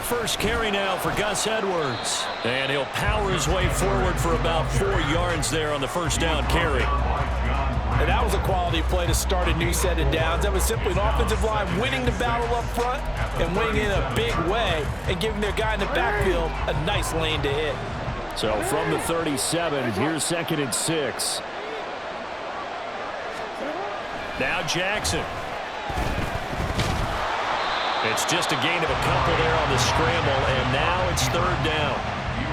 first carry now for Gus Edwards. And he'll power his way forward for about 4 yards there on the first down carry. And that was a quality play to start a new set of downs. That was simply an offensive line winning the battle up front and winning in a big way and giving their guy in the backfield a nice lane to hit. So from the 37, here's 2nd and 6. Now Jackson. It's just a gain of a couple there on the scramble, and now it's 3rd down.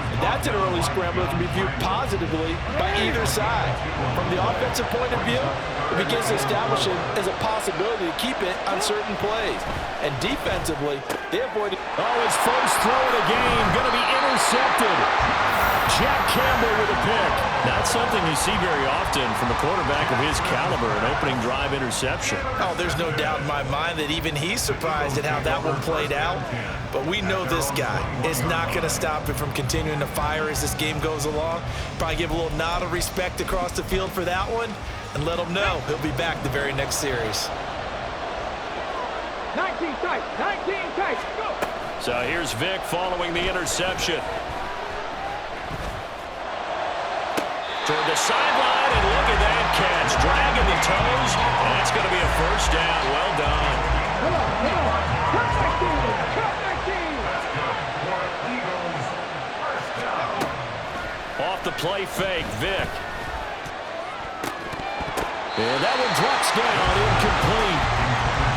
And that's an early scramble that can be viewed positively by either side. From the offensive point of view, it begins to establish it as a possibility to keep it on certain plays. And defensively, they avoided... Oh, his first throw of the game going to be intercepted. Jack Campbell with a pick. Not something you see very often from a quarterback of his caliber, an opening drive interception. Oh, there's no doubt in my mind that even he's surprised at how that one played out. But we know this guy is not going to stop him from continuing to fire as this game goes along. Probably give a little nod of respect across the field for that one and let him know he'll be back the very next series. 19 tight, 19 tight, go! So here's Vic following the interception. Toward the sideline, and look at that catch. Dragging the toes, and that's going to be a first down. Well done. Come on, come on. Cut 19, cut 19. Off the play fake, Vic. And that one drops down, incomplete.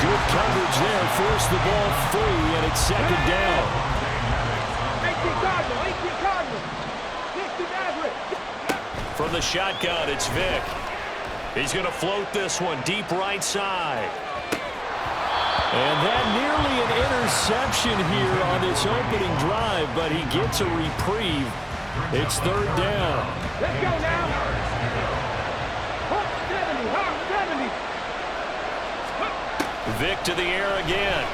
Good coverage there, forced the ball free, and it's 2nd down. 18 Cardinal, 18 Cardinal. 60 Maverick. From the shotgun, it's Vic. He's going to float this one deep right side. And that nearly an interception here on this opening drive, but he gets a reprieve. It's 3rd down. Let's go now. Hawk 70, Hawk 70. Vic to the air again.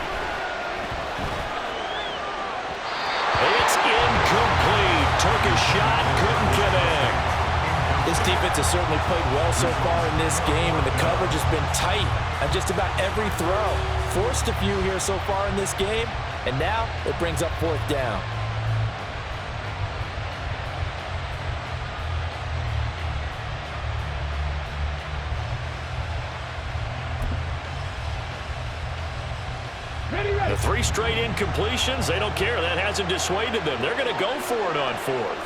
It's incomplete. Took a shot, couldn't connect. This defense has certainly played well so far in this game, and the coverage has been tight on just about every throw. Forced a few here so far in this game, and now it brings up 4th down. The 3 straight incompletions, they don't care. That hasn't dissuaded them. They're going to go for it on 4th.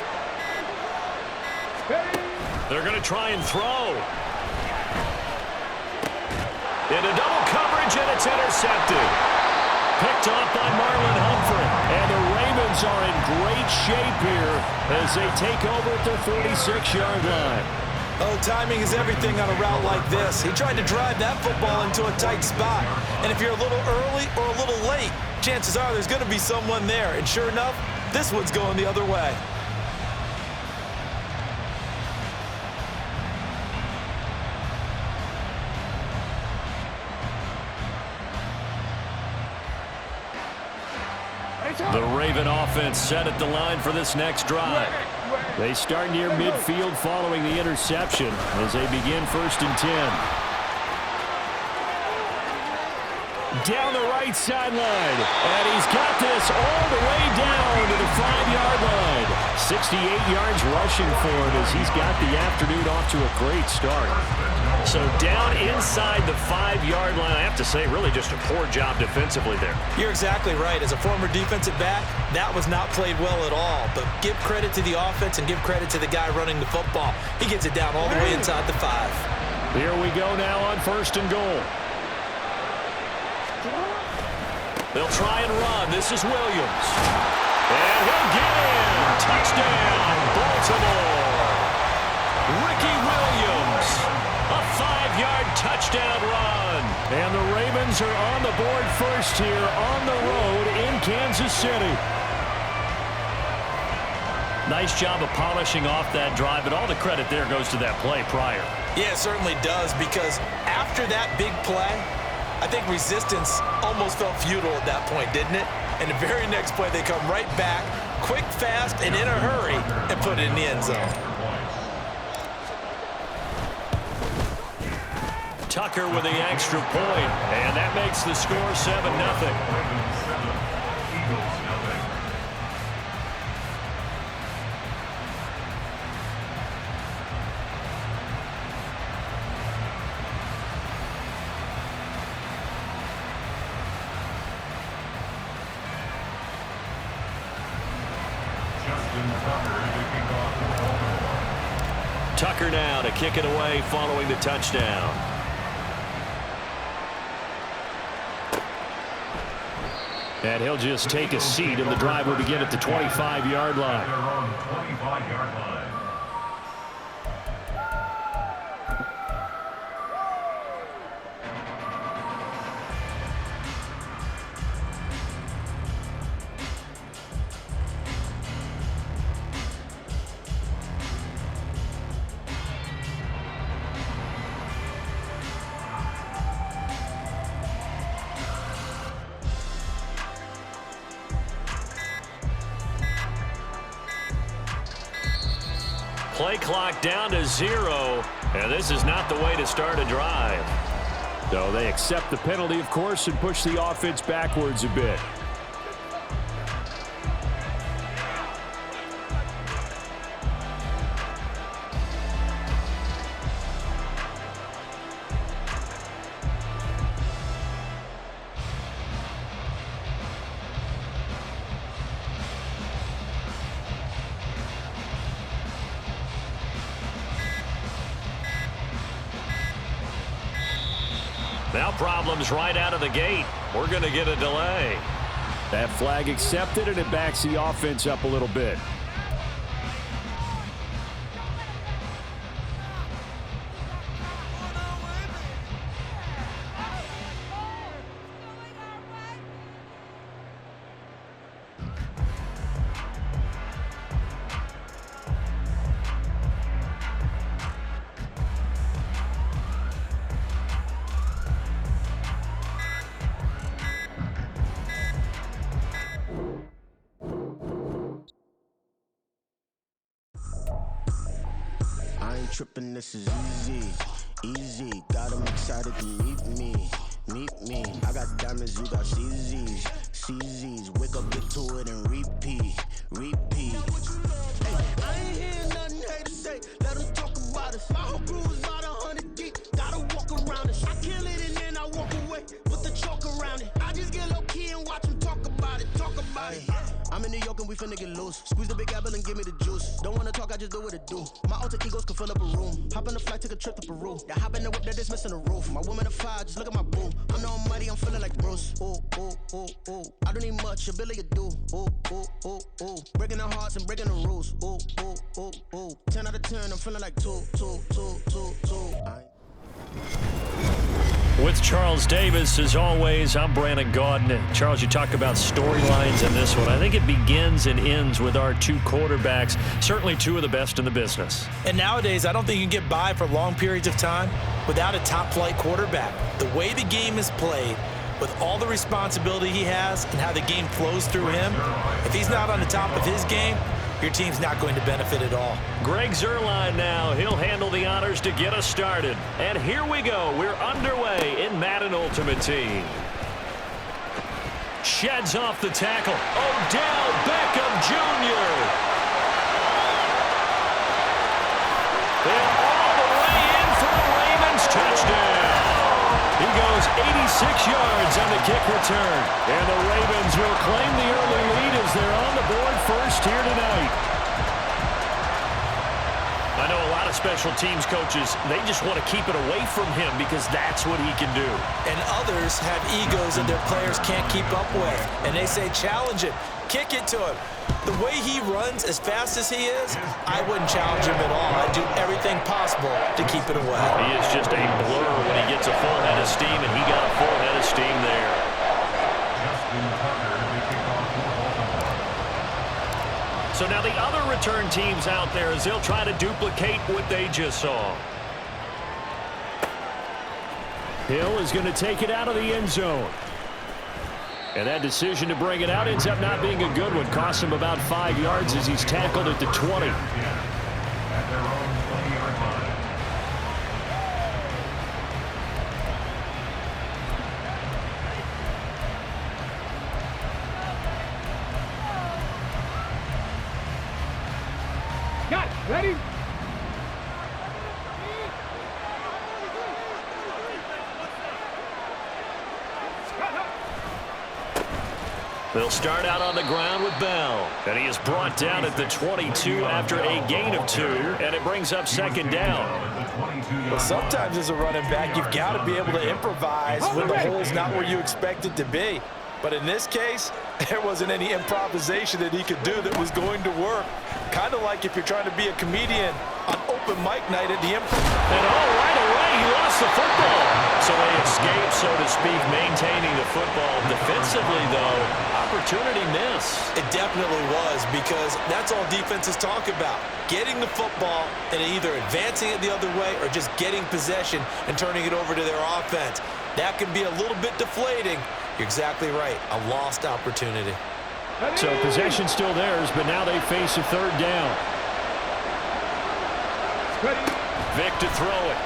They're going to try and throw. Into double coverage, and it's intercepted. Picked off by Marlon Humphrey. And the Ravens are in great shape here as they take over at their 46-yard line. Oh, timing is everything on a route like this. He tried to drive that football into a tight spot. And if you're a little early or a little late, chances are there's going to be someone there. And sure enough, this one's going the other way. The Raven offense set at the line for this next drive. They start near midfield following the interception as they begin 1st and 10. Down the right sideline, and he's got this all the way down to the 5-yard line. 68 yards rushing for him as he's got the afternoon off to a great start. So down inside the 5-yard line, I have to say, really just a poor job defensively there. You're exactly right. As a former defensive back, that was not played well at all. But give credit to the offense and give credit to the guy running the football. He gets it down all the way inside the 5. Here we go now on 1st and goal. They'll try and run. This is Williams. And he'll get in. Touchdown, Baltimore. Ricky Williams. A 5-yard touchdown run. And the Ravens are on the board first here on the road in Kansas City. Nice job of polishing off that drive, but all the credit there goes to that play prior. Yeah, it certainly does, because after that big play, I think resistance almost felt futile at that point, didn't it? And the very next play, they come right back, quick, fast, and in a hurry, and put it in the end zone. Tucker with the extra point, and that makes the score 7-0. Tucker now to kick it away following the touchdown. And he'll just take a seat, and the drive will begin at the 25-yard line. Play clock down to 0, and this is not the way to start a drive. So they accept the penalty, of course, and push the offense backwards a bit. Now problems right out of the gate. We're going to get a delay. That flag accepted, and it backs the offense up a little bit. Tripping, this is easy. Got them excited to meet me. I got diamonds, you got CZs. Wake up, get to it, and repeat. Hey, I ain't hear nothing haters say. Let them talk about us. My whole crew is about 100 deep. Gotta walk around it. I kill it and then I walk away with the chalk around it. I just get low key and watch them talk about it. I'm in New York and we finna get loose. Squeeze the big apple and give me the juice. Don't wanna talk, I just do what it do. My alter egos can fill up a room. Hop on the flight, take a trip to Peru. Yeah, hop in the whip that is missing the roof. My woman a fire, just look at my boo. I'm the almighty, I'm feeling like Bruce. Ooh. I don't need much, ability to do. Ooh. Breaking the hearts and breaking the rules. Ooh. 10 out of 10, I'm feeling like two. With Charles Davis, as always, I'm Brandon Gaudin. And Charles, you talk about storylines in this one. I think it begins and ends with our two quarterbacks, certainly two of the best in the business. And nowadays, I don't think you can get by for long periods of time without a top-flight quarterback. The way the game is played, with all the responsibility he has and how the game flows through him, if he's not on the top of his game, your team's not going to benefit at all. Greg Zuerlein now. He'll handle the honors to get us started. And here we go. We're underway in Madden Ultimate Team. Sheds off the tackle. Odell Beckham Jr. And all the way in for the Ravens touchdown. He goes 86 yards on the kick return. And the Ravens will claim the early lead as they're on the board first here tonight. I know a lot of special teams coaches, they just want to keep it away from him because that's what he can do. And others have egos that their players can't keep up with. And they say, challenge it, kick it to him. The way he runs as fast as he is, I wouldn't challenge him at all. I'd do everything possible to keep it away. He is just a blur when he gets a full head of steam, and he got a full head of steam there. So now the other return teams out there as they'll try to duplicate what they just saw. Hill is going to take it out of the end zone. And that decision to bring it out ends up not being a good one. Cost him about 5 yards as he's tackled at the 20. Ready? They'll start out on the ground with Bell. And he is brought down at the 22 after a gain of 2. And it brings up second down. Well, sometimes as a running back, you've got to be able to improvise when the hole's not where you expect it to be. But in this case, there wasn't any improvisation that he could do that was going to work. Kind of like if you're trying to be a comedian on open mic night at the Improv. And right away, he lost the football. So they escape, so to speak, maintaining the football. Defensively, though, opportunity miss. It definitely was, because that's all defenses talk about. Getting the football and either advancing it the other way or just getting possession and turning it over to their offense. That can be a little bit deflating. You're exactly right. A lost opportunity. So possession still theirs, but now they face a third down. Vic to throw it.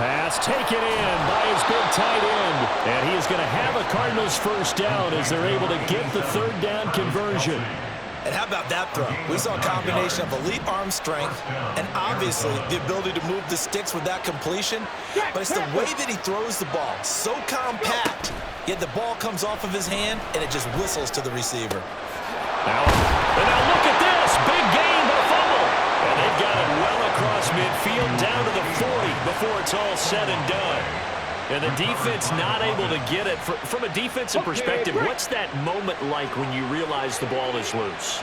Pass taken in by his big tight end. And he is going to have a Cardinals first down as they're able to get the third down conversion. And how about that throw? We saw a combination of elite arm strength and obviously the ability to move the sticks with that completion. But it's the way that he throws the ball. So compact, yet the ball comes off of his hand and it just whistles to the receiver. Now look at this. Big gain, but a fumble. And they've got it well across midfield down to the 40 before it's all said and done. And the defense not able to get it. From a defensive perspective, what's that moment like when you realize the ball is loose?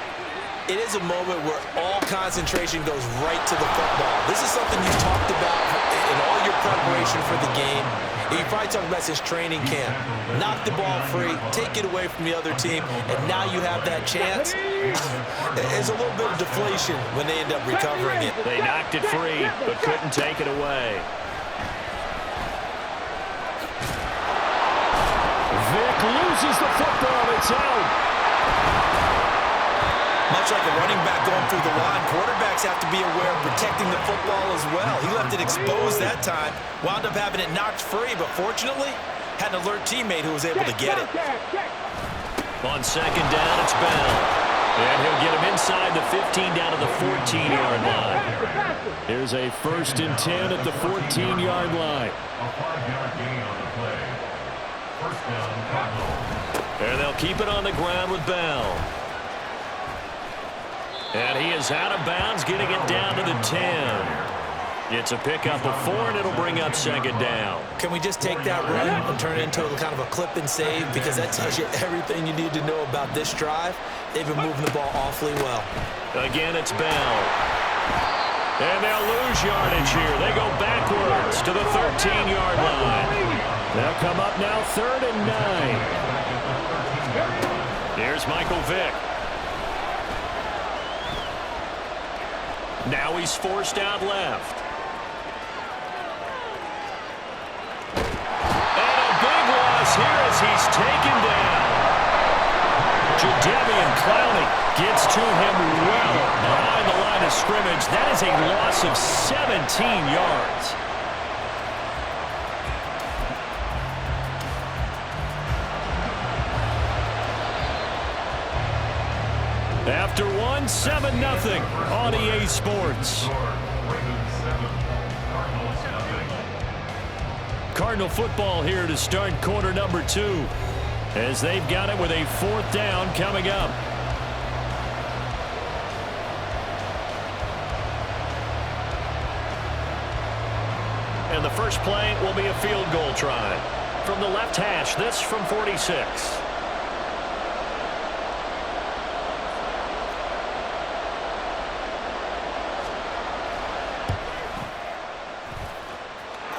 It is a moment where all concentration goes right to the football. This is something you've talked about in all your preparation for the game. You probably talked about since training camp. Knock the ball free, take it away from the other team, and now you have that chance. There's a little bit of deflation when they end up recovering it. They knocked it free, but couldn't take it away. Vic loses the football. It's out. Much like a running back going through the line, quarterbacks have to be aware of protecting the football as well. He left it exposed that time, wound up having it knocked free, but fortunately, had an alert teammate who was able to get it. On second down, it's Bell. And he'll get him inside the 15 down to the 14-yard line. Here's a 1st and 10 at the 14-yard line. A 5-yard gain on the play. First down, Cardinals. And they'll keep it on the ground with Bell. And he is out of bounds, getting it down to the 10. It's a pickup of 4, and it'll bring up second down. Can we just take that run and turn it into a kind of a clip and save? Because that tells you everything you need to know about this drive. They've been moving the ball awfully well. Again, it's Bell. And they'll lose yardage here. They go backwards to the 13-yard line. They'll come up now 3rd and 9. Here's Michael Vick. Now he's forced out left. And a big loss here as he's taken down. Jadeveon Clowney gets to him well behind the line of scrimmage. That is a loss of 17 yards. After 1, 7-0 on EA Sports. Cardinal football here to start quarter number 2, as they've got it with a 4th down coming up. And the first play will be a field goal try. From the left hash, this from 46.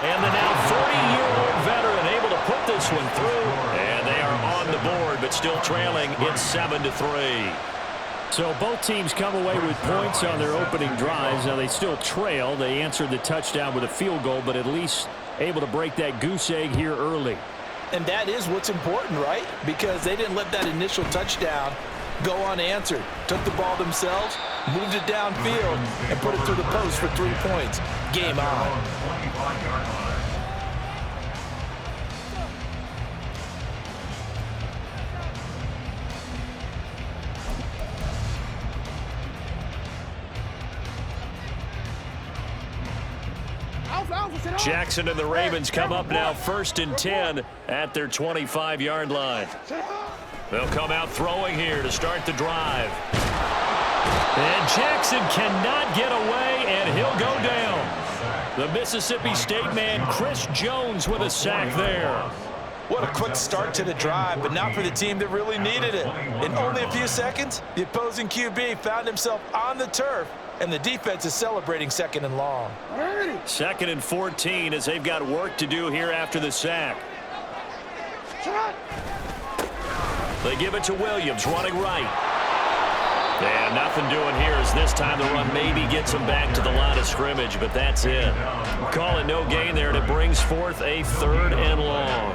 And the now 40-year-old veteran able to put this one through. And they are on the board, but still trailing. It's 7-3. So both teams come away with points on their opening drives. Now they still trail. They answered the touchdown with a field goal, but at least able to break that goose egg here early. And that is what's important, right? Because they didn't let that initial touchdown go unanswered. Took the ball themselves, moved it downfield, and put it through the post for 3 points. Game on. Jackson and the Ravens come up now 1st and 10 at their 25-yard line. They'll come out throwing here to start the drive. And Jackson cannot get away, and he'll go down. The Mississippi State man, Chris Jones, with a sack there. What a quick start to the drive, but not for the team that really needed it. In only a few seconds, the opposing QB found himself on the turf, and the defense is celebrating 2nd and long. 2nd and 14 as they've got work to do here after the sack. They give it to Williams, running right. And nothing doing here as this time the run maybe gets him back to the line of scrimmage, but that's it. Call it no gain there, and it brings forth a 3rd and long.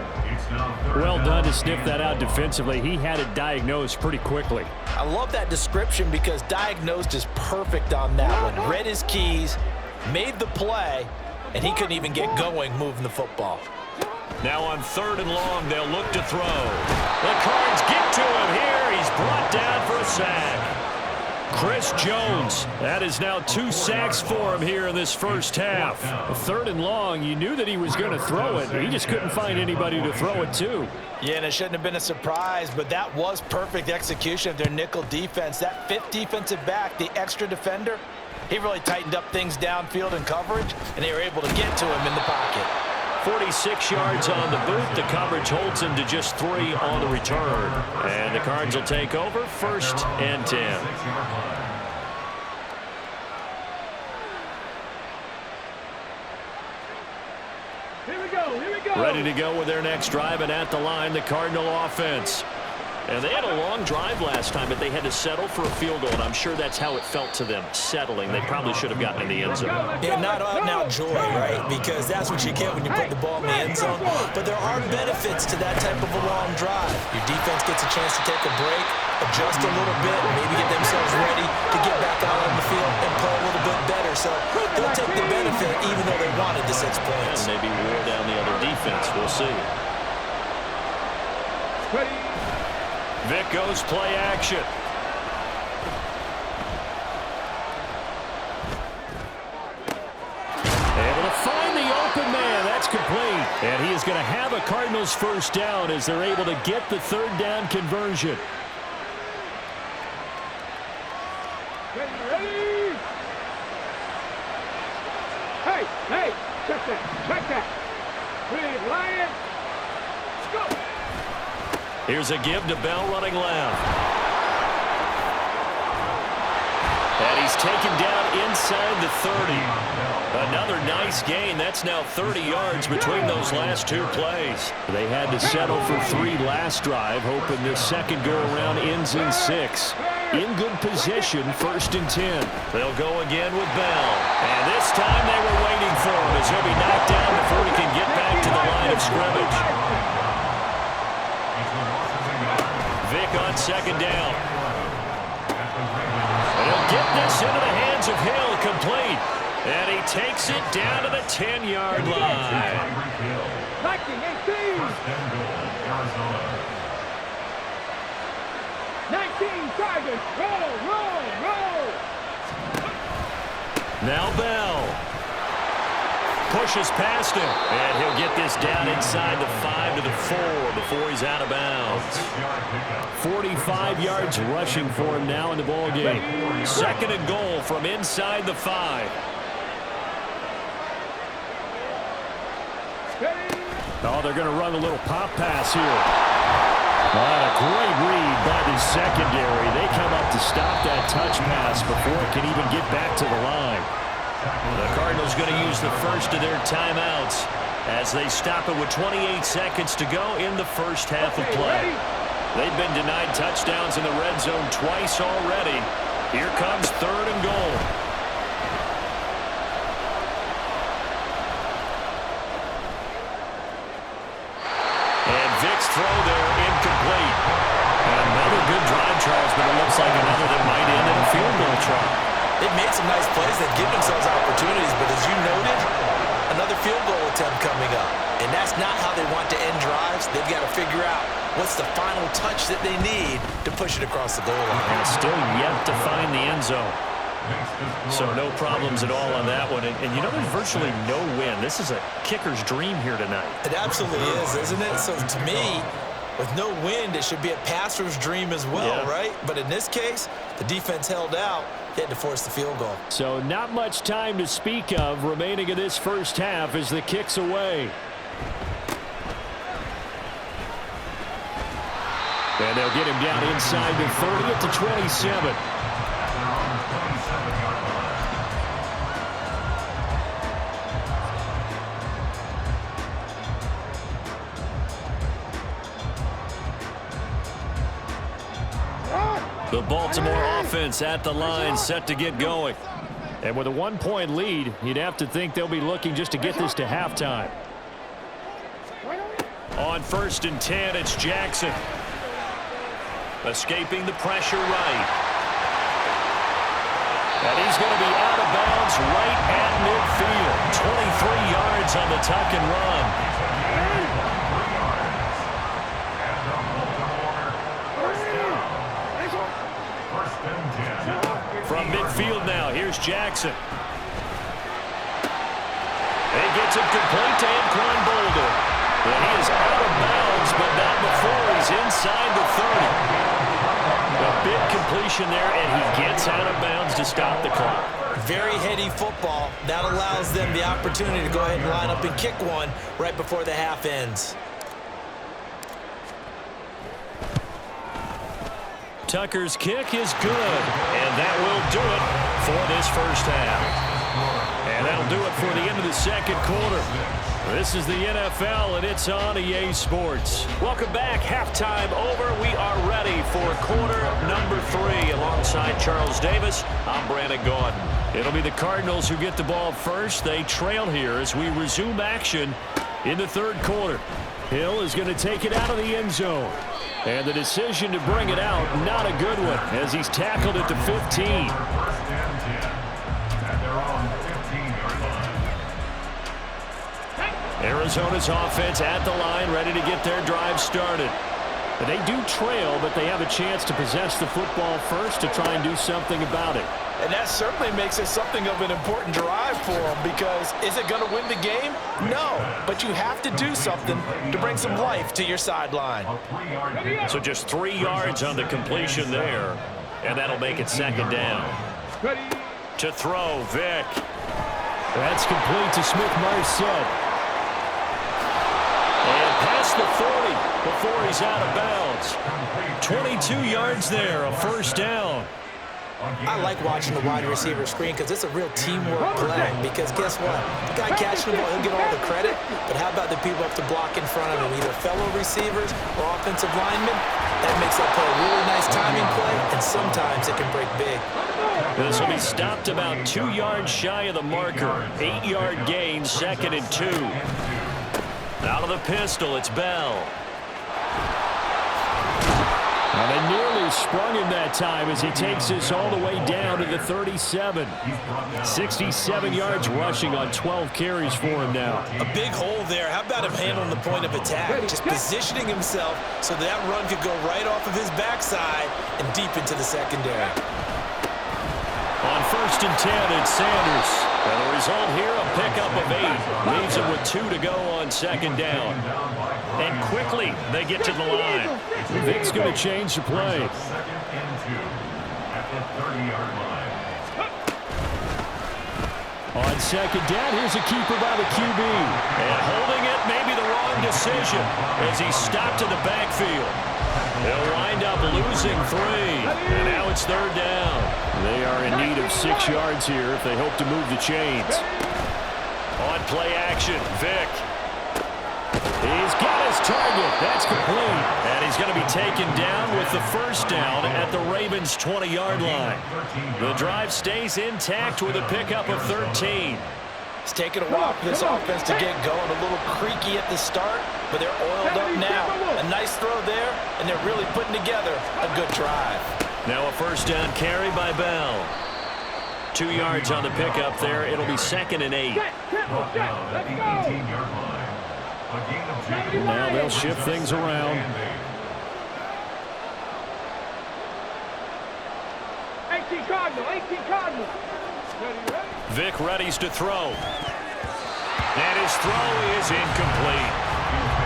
Well done to sniff that out defensively. He had it diagnosed pretty quickly. I love that description because diagnosed is perfect on that one. Read his keys, made the play, and he couldn't even get going moving the football. Now on 3rd and long, they'll look to throw. The Cards get to him here. He's brought down for a sack. Chris Jones, that is now 2 sacks for him here in this first half. 3rd and long, you knew that he was going to throw it. He just couldn't find anybody to throw it to. Yeah, and it shouldn't have been a surprise, but that was perfect execution of their nickel defense. That 5th defensive back, the extra defender, he really tightened up things downfield in coverage, and they were able to get to him in the pocket. 46 yards on the boot. The coverage holds him to just 3 on the return. And the Cards will take over 1st and 10. Here we go. Ready to go with their next drive, and at the line, the Cardinal offense. And they had a long drive last time, but they had to settle for a field goal, and I'm sure that's how it felt to them, settling. They probably should have gotten in the end zone. Yeah, not out-and-out joy, right? Because that's what you get when you put the ball in the end zone. But there are benefits to that type of a long drive. Your defense gets a chance to take a break, adjust a little bit, maybe get themselves ready to get back out on the field and play a little bit better. So they'll take the benefit even though they wanted the 6 points. And maybe wear down the other defense. We'll see. Vic goes play action. Able to find the open man. That's complete. And he is going to have a Cardinals first down as they're able to get the 3rd down conversion. Ready? Hey, check that. Big Lion. Let's go. Here's a give to Bell running left. And he's taken down inside the 30. Another nice gain. That's now 30 yards between those last 2 plays. They had to settle for 3 last drive, hoping this second go-around ends in 6. In good position, 1st and 10. They'll go again with Bell. And this time they were waiting for him as he'll be knocked down before he can get back to the line of scrimmage. Vic on 2nd down. And he'll get this into the hands of Hill, complete. And he takes it down to the 10-yard line. 19 Tigers, roll. Now Bell pushes past him, and he'll get this down inside the 5 to the 4 before he's out of bounds. 45 yards rushing for him now in the ball game. 2nd and goal from inside the 5. Oh, they're going to run a little pop pass here. What a great read by the secondary. They come up to stop that touch pass before it can even get back to the line. The Cardinals going to use the first of their timeouts as they stop it with 28 seconds to go in the first half of play. They've been denied touchdowns in the red zone twice already. Here comes 3rd and goal. And Vic's throw there incomplete. Another good drive, Charles, but it looks like another that might end in a field goal try. They've made some nice plays that give themselves opportunities, but as you noted, another field goal attempt coming up. And that's not how they want to end drives. They've got to figure out what's the final touch that they need to push it across the goal line. And still yet to find the end zone. So no problems at all on that one. And you know, there's virtually no win. This is a kicker's dream here tonight. It absolutely is, isn't it? So to me, with no wind, it should be a passer's dream as well, right? But in this case, the defense held out. They had to force the field goal. So not much time to speak of remaining in this first half as the kick's away. And they'll get him down inside the 30 at the 27. The Baltimore offense at the line, set to get going. And with a 1-point lead, you'd have to think they'll be looking just to get this to halftime. On 1st and 10, it's Jackson. Escaping the pressure right. And he's going to be out of bounds right at midfield. 23 yards on the tuck and run. From midfield now, here's Jackson. He gets it complete to Anquan Boulder. And he is out of bounds, but not before he's inside the 30. A big completion there, and he gets out of bounds to stop the clock. Very heady football. That allows them the opportunity to go ahead and line up and kick one right before the half ends. Tucker's kick is good, and that will do it for this first half. And that'll do it for the end of the second quarter. This is the NFL, and it's on EA Sports. Welcome back. Halftime over. We are ready for quarter number 3. Alongside Charles Davis, I'm Brandon Gordon. It'll be the Cardinals who get the ball first. They trail here as we resume action in the third quarter. Hill is going to take it out of the end zone. And the decision to bring it out, not a good one, as he's tackled at the 15. And they're on the 15-yard line. Arizona's offense at the line, ready to get their drive started. But they do trail, but they have a chance to possess the football first to try and do something about it. And that certainly makes it something of an important drive for them, because is it going to win the game? No, but you have to do something to bring some life to your sideline. So just 3 yards on the completion there, and that'll make it second down. To throw, Vick. That's complete to Smith-Marset. And past the 40 before he's out of bounds. 22 yards there, a first down. I like watching the wide receiver screen because it's a real teamwork play. Because guess what? The guy catching the ball, he'll get all the credit. But how about the people up to block in front of him, either fellow receivers or offensive linemen? That makes that play a really nice timing play, and sometimes it can break big. This will be stopped about 2 yards shy of the marker. 8-yard gain, 2nd and 2. Out of the pistol, it's Bell. And they nearly sprung him that time as he takes this all the way down to the 37. 67 yards rushing on 12 carries for him now. A big hole there. How about him handling the point of attack? Just positioning himself so that run could go right off of his backside and deep into the secondary. On 1st and 10, it's Sanders. And the result here, a pickup of 8. Leaves him with 2 to go on 2nd down. And quickly, they get to the line. Vick's going to change the play. 2nd and 2 at the 30-yard line. On 2nd down, here's a keeper by the QB. And holding it, maybe the wrong decision as he stopped in the backfield. They'll wind up losing 3. And now it's 3rd down. They are in need of 6 yards here if they hope to move the chains. On play action, Vick. He's got his target. That's complete. And he's going to be taken down with the first down at the Ravens' 20-yard line. The drive stays intact with a pickup of 13. It's taken a while for this offense to get going. A little creaky at the start, but they're oiled up now. A nice throw there, and they're really putting together a good drive. Now a first down carry by Bell. 2 yards on the pickup there. It'll be 2nd and 8. Brought down at the 18-yard line. A gain of 2. Now they'll shift things around. 18 Cardinal, 18 Cardinal. Ready, ready? Vic readies to throw. And his throw is incomplete.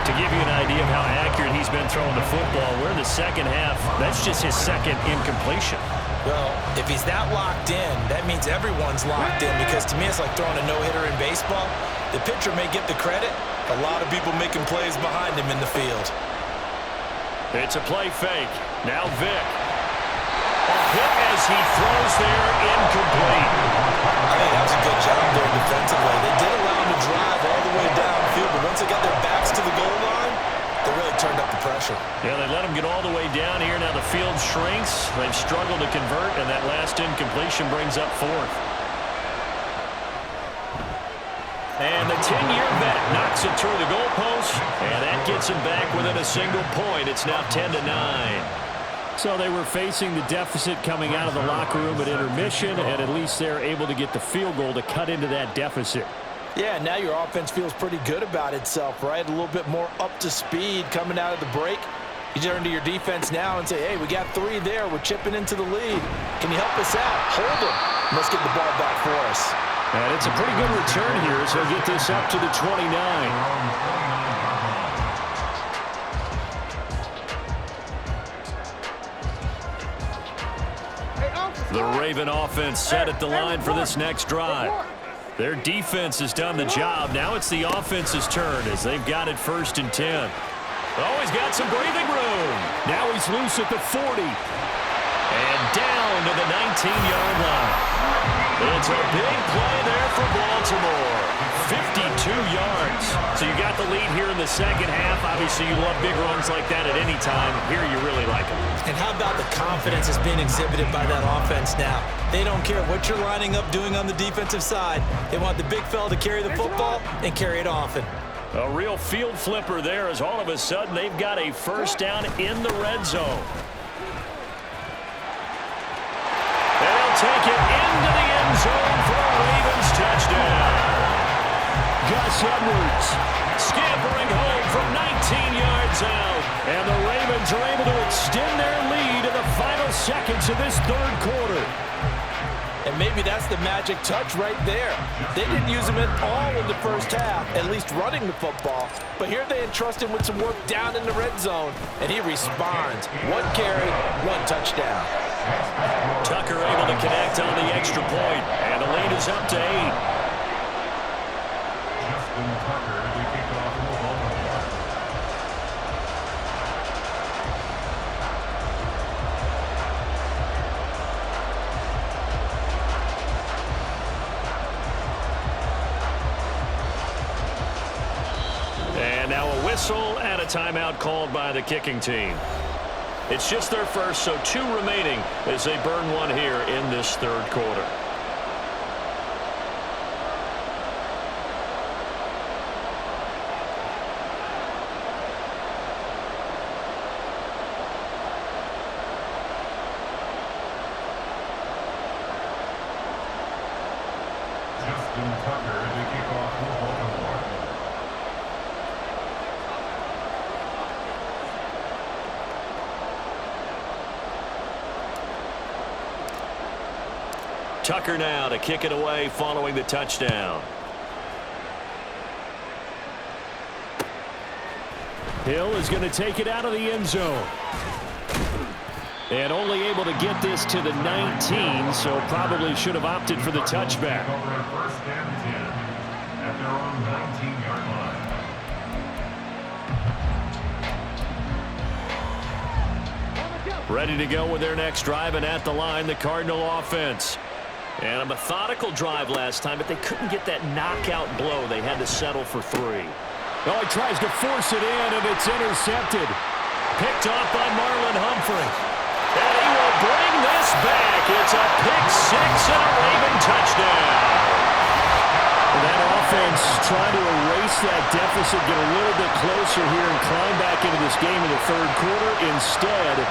To give you an idea of how accurate he's been throwing the football, we're in the second half. That's just his second incompletion. Well, if he's that locked in, that means everyone's locked in, because to me it's like throwing a no-hitter in baseball. The pitcher may get the credit, a lot of people making plays behind him in the field. It's a play fake. Now Vic. A hit as he throws there, incomplete. I think that was a good job there defensively. They did allow him to drive all the way downfield, but once they got their backs to the goal line, they really turned up the pressure. Yeah, they let him get all the way down here. Now the field shrinks. They've struggled to convert, and that last incompletion brings up fourth. And the 10-year vet knocks it through the goalpost, and that gets him back within a single point. It's now 10-9. So they were facing the deficit coming out of the locker room at intermission, and at least they're able to get the field goal to cut into that deficit. Yeah, now your offense feels pretty good about itself, right? A little bit more up to speed coming out of the break. You turn to your defense now and say, hey, we got 3 there. We're chipping into the lead. Can you help us out? Hold them. Let's get the ball back for us. And it's a pretty good return here, so get this up to the 29. The Raven offense set at the line for this next drive. Their defense has done the job. Now it's the offense's turn as they've got it 1st and 10. Oh, he's got some breathing room. Now he's loose at the 40. And down to the 19-yard line. It's a big play there for Baltimore. 52 yards. So you got the lead here in the second half. Obviously, you love big runs like that at any time. Here you really like them. And how about the confidence that's being exhibited by that offense now? They don't care what you're lining up doing on the defensive side. They want the big fella to carry the football and carry it often. A real field flipper there as all of a sudden they've got a first down in the red zone. They'll take it into the end zone for a Ravens touchdown. Gus Edwards scampering home from 19 yards out. And the Ravens are able to extend their lead in the final seconds of this third quarter. And maybe that's the magic touch right there. They didn't use him at all in the first half, at least running the football. But here they entrust him with some work down in the red zone, and he responds. 1 carry, 1 touchdown. Tucker able to connect on the extra point, and the lead is up to 8. Justin Tucker to kick off for Baltimore. And now a whistle and a timeout called by the kicking team. It's just their first, so 2 remaining as they burn 1 here in this third quarter. Justin Tucker to kick off for Baltimore. Tucker now to kick it away following the touchdown. Hill is going to take it out of the end zone. And only able to get this to the 19, so probably should have opted for the touchback. Over at 1st and 10 at their own 19-yard line. Ready to go with their next drive, and at the line, the Cardinal offense. And a methodical drive last time, but they couldn't get that knockout blow. They had to settle for 3. Oh, he tries to force it in, and it's intercepted. Picked off by Marlon Humphrey. And he will bring this back. It's a pick 6 and a Raven touchdown. And that offense trying to erase that deficit, get a little bit closer here and climb back into this game in the third quarter. Instead,